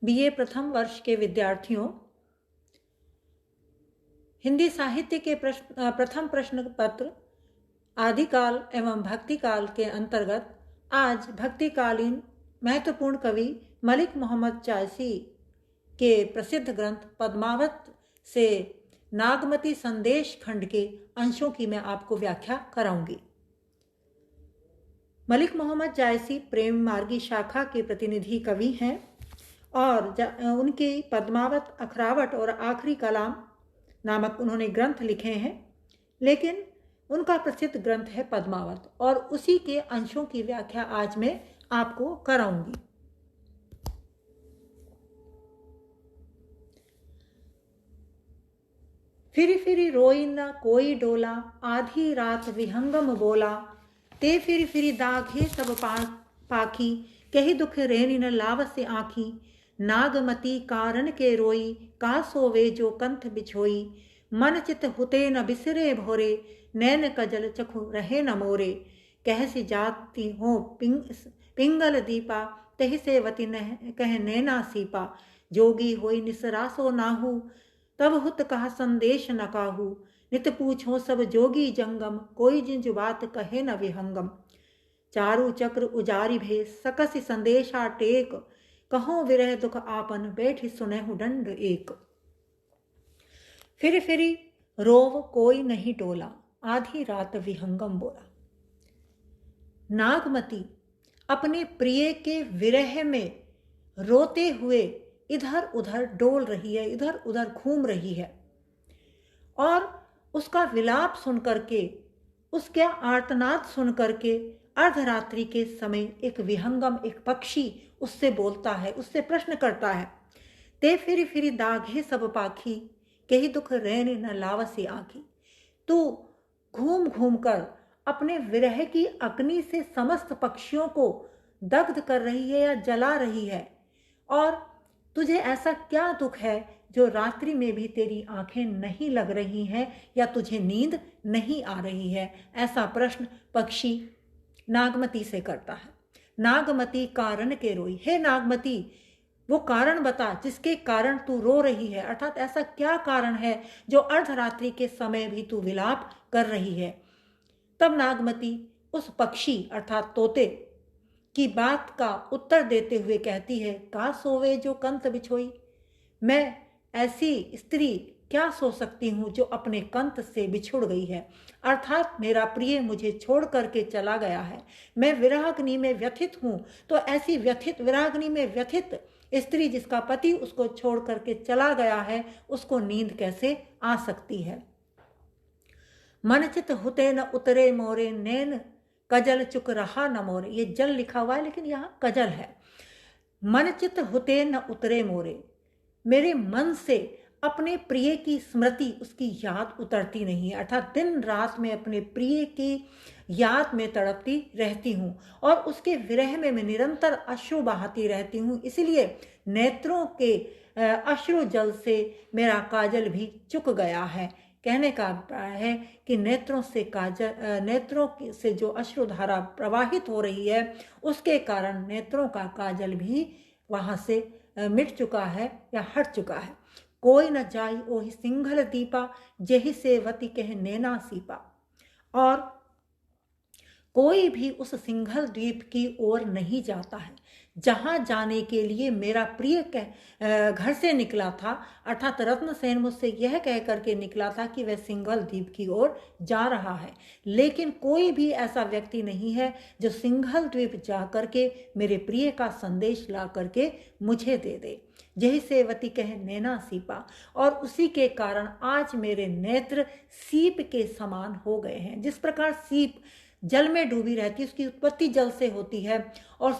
BA प्रथम वर्ष के विद्यार्थियों, हिंदी साहित्य के प्रथम प्रश्न पत्र आदिकाल एवं भक्तिकाल के अंतर्गत आज भक्तिकालीन महत्वपूर्ण कवि मलिक मोहम्मद जायसी के प्रसिद्ध ग्रंथ पद्मावत से नागमती संदेश खंड के अंशों की मैं आपको व्याख्या कराऊंगी। मलिक मोहम्मद जायसी प्रेम मार्गी शाखा के प्रतिनिधि कवि हैं और उनकी पद्मावत, अखरावट और आखिरी कलाम नामक उन्होंने ग्रंथ लिखे हैं, लेकिन उनका प्रसिद्ध ग्रंथ है पद्मावत और उसी के अंशों की व्याख्या आज मैं आपको कराऊंगी। फिरी फिरी रोई न कोई डोला, आधी रात विहंगम बोला, ते फिरी फिरी दाघे सब पाखी, कही दुख रेनी न लावस आँखी, नागमती कारण के रोई, का सोवे जो कंथ बिछोई, मन चित हुते न बिसरे भोरे, नैन कजल चखु रहे न मोरे, कहसी जाती हो पिंगल दीपा, तहि से वती कह नैना सीपा, जोगी होई निसरासो नाहू, तब हुत कहा संदेश न काहू, नित पूछो सब जोगी जंगम, कोई जिंज बात कहे न विहंगम, चारु चक्र उजारी भे सकसि संदेशा टेक, कहो विरह दुख आपन बैठि सुनहु दंड एक, फिर फिरी रोव कोई नहीं टोला, आधी रात विहंगम बोला। नागमती अपने प्रिय के विरह में रोते हुए इधर उधर डोल रही है, इधर उधर घूम रही है और उसका विलाप सुन करके, उसके आर्तनाद सुन करके अर्धरात्रि के समय एक विहंगम, एक पक्षी उससे बोलता है, उससे प्रश्न करता है, ते फिरी फिरी दाघे सब पाखी, कही दुख रैन न लावसी आँखी। तू घूम घूम कर अपने विरह की अग्नि से समस्त पक्षियों को दग्ध कर रही है या जला रही है, और तुझे ऐसा क्या दुख है जो रात्रि में भी तेरी आंखें नहीं लग रही हैं या तुझे नींद नहीं आ रही है। ऐसा प्रश्न पक्षी नागमती से करता है। नागमती कारण के रोई, हे नागमती वो कारण बता जिसके कारण तू रो रही है, अर्थात ऐसा क्या कारण है जो अर्धरात्रि के समय भी तू विलाप कर रही है। तब नागमती उस पक्षी अर्थात तोते की बात का उत्तर देते हुए कहती है, का सोवे जो कंत बिछोई, मैं ऐसी स्त्री क्या सो सकती हूँ जो अपने कंत से बिछुड़ गई है, अर्थात मेरा प्रिय मुझे छोड़ करके चला गया है, मैं विरहाग्नि में व्यथित हूँ, तो ऐसी व्यथित विरहाग्नि में व्यथित स्त्री जिसका पति उसको छोड़ करके चला गया है, उसको नींद कैसे आ सकती है। मनचित हुते न उतरे मोरे, नैन कजल चुक रहा न मोरे, ये जल लिखा हुआ है लेकिन यहाँ कजल है। मनचित हुते न उतरे मोरे, मेरे मन से अपने प्रिय की स्मृति, उसकी याद उतरती नहीं है, अर्थात दिन रात में अपने प्रिय की याद में तड़पती रहती हूँ और उसके विरह में मैं निरंतर अश्रु बहाती रहती हूँ, इसलिए नेत्रों के अश्रु जल से मेरा काजल भी चुक गया है। कहने का अभिप्राय है कि नेत्रों से जो अश्रुधारा प्रवाहित हो रही है उसके कारण नेत्रों का काजल भी वहाँ से मिट चुका है या हट चुका है। कोई न जाई ओहि सिंघल दीपा, जेहि सेवती कह नैना सीपा, और कोई भी उस सिंघल द्वीप की ओर नहीं जाता है जहाँ जाने के लिए मेरा प्रिय घर से निकला था, अर्थात रत्नसेन मुझसे यह कह करके निकला था कि वह सिंघल द्वीप की ओर जा रहा है, लेकिन कोई भी ऐसा व्यक्ति नहीं है जो सिंघल द्वीप जा करके मेरे प्रिय का संदेश ला करके मुझे दे दे। यही सेवती कह नैना सीपा, और उसी के कारण आज मेरे नेत्र सीप के समान हो गए हैं। जिस प्रकार सीप जल में डूबी रहती है, उसकी उत्पत्ति जल से होती है, और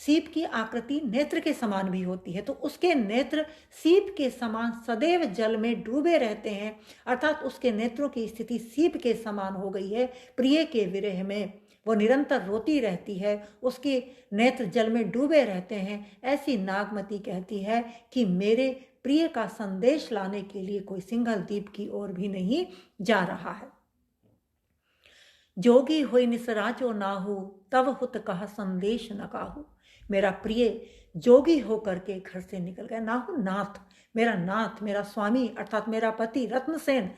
सीप की आकृति नेत्र के समान भी होती है, तो उसके नेत्र सीप के समान सदैव जल में डूबे रहते हैं, अर्थात उसके नेत्रों की स्थिति सीप के समान हो गई है। प्रिय के विरह में वो निरंतर रोती रहती है, उसके नेत्र जल में डूबे रहते हैं। ऐसी नागमती कहती है कि मेरे प्रिय का संदेश लाने के लिए कोई सिंघल द्वीप की ओर भी नहीं जा रहा है। जोगी होई निसराचो नाहू, तब हुत कहा संदेश न काहू, मेरा प्रिय जोगी होकर के घर से निकल गया। नाथ, मेरा स्वामी अर्थात मेरा पति रत्नसेन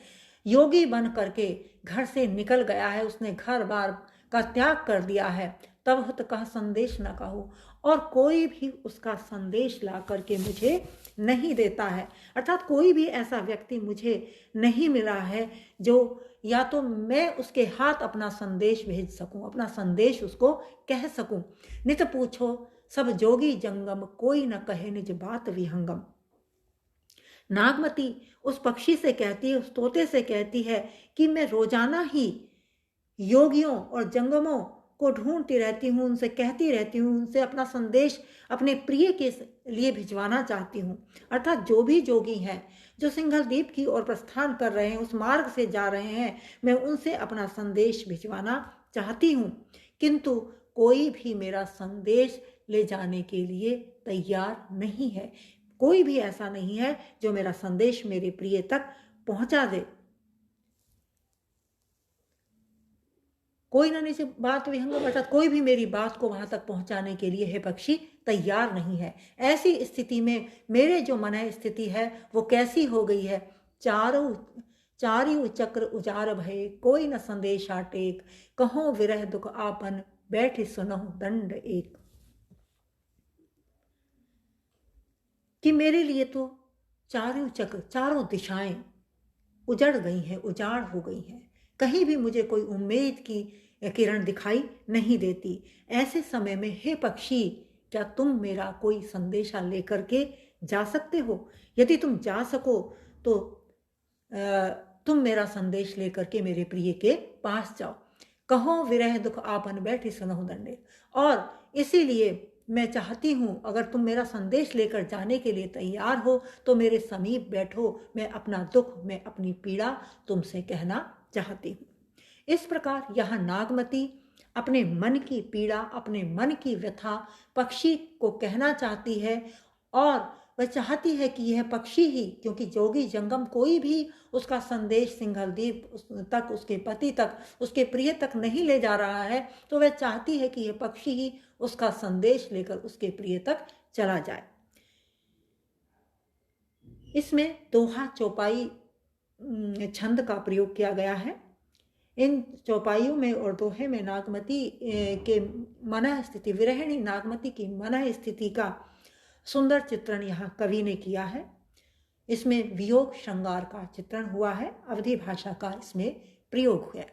योगी बन करके घर से निकल गया है। उसने घर बार का त्याग कर दिया है। तब हुत कह संदेश न कहूँ, और कोई भी उसका संदेश ला करके मुझे नहीं देता है। अर्थात कोई भी ऐसा व्यक्ति मुझे नहीं मिला है जो या तो मैं उसके हाथ अपना संदेश भेज सकूं, अपना संदेश उसको कह सकूं। नित पूछो सब जोगी जंगम, कोई न कहे निज बात विहंगम। नागमती उस पक्षी से कहती है, उस तोते से कहती है कि मैं रोजाना ही योगियों और जंगमों को ढूंढती रहती हूँ, उनसे कहती रहती हूँ, उनसे अपना संदेश अपने प्रिय के लिए भिजवाना चाहती हूँ। अर्थात जो भी जोगी हैं, जो सिंघलदीप की ओर प्रस्थान कर रहे हैं, उस मार्ग से जा रहे हैं, मैं उनसे अपना संदेश भिजवाना चाहती हूँ, किंतु कोई भी मेरा संदेश ले जाने के लिए तैयार नहीं है। कोई भी ऐसा नहीं है जो मेरा संदेश मेरे प्रिय तक पहुंचा दे। कोई ना नीचे बात विहंगम, अर्थात कोई भी मेरी बात को वहां तक पहुंचाने के लिए हे पक्षी तैयार नहीं है। ऐसी स्थिति में मेरे जो मन स्थिति है वो कैसी हो गई है। चारियों चक्र उजार भये, कोई न संदेशा टेक, कहो विरह दुख आपन, बैठे सुनहु दंड एक। कि मेरे लिए तो चारों चक्र, चारों दिशाएं उजड़ गई हैं, उजाड़ हो गई हैं। कहीं भी मुझे कोई उम्मीद की किरण दिखाई नहीं देती। ऐसे समय में हे पक्षी, क्या तुम मेरा कोई संदेशा लेकर के जा सकते हो? यदि तुम जा सको तो तुम मेरा संदेश लेकर के मेरे प्रिय के पास जाओ। कहो विरह दुख आपन, बैठे सुनहु दंडे। और इसीलिए मैं चाहती हूँ, अगर तुम मेरा संदेश लेकर जाने के लिए तैयार हो तो मेरे समीप बैठो। मैं अपना दुख, मैं अपनी पीड़ा तुमसे कहना चाहती हूँ। इस प्रकार यह नागमती अपने मन की पीड़ा, अपने मन की व्यथा पक्षी को कहना चाहती है, और वह चाहती है कि यह पक्षी ही, क्योंकि जोगी जंगम कोई भी उसका संदेश सिंघलदीप तक, उसके पति तक, उसके प्रिय तक नहीं ले जा रहा है, तो वह चाहती है कि यह पक्षी ही उसका संदेश लेकर उसके प्रिय तक चला जाए। इसमें दोहा चौपाई छंद का प्रयोग किया गया है। इन चौपाइयों में और दोहे में नागमती के मन स्थिति, विरहिणी नागमती की मन स्थिति का सुंदर चित्रण यहाँ कवि ने किया है। इसमें वियोग श्रृंगार का चित्रण हुआ है, अवधी भाषा का इसमें प्रयोग हुआ है।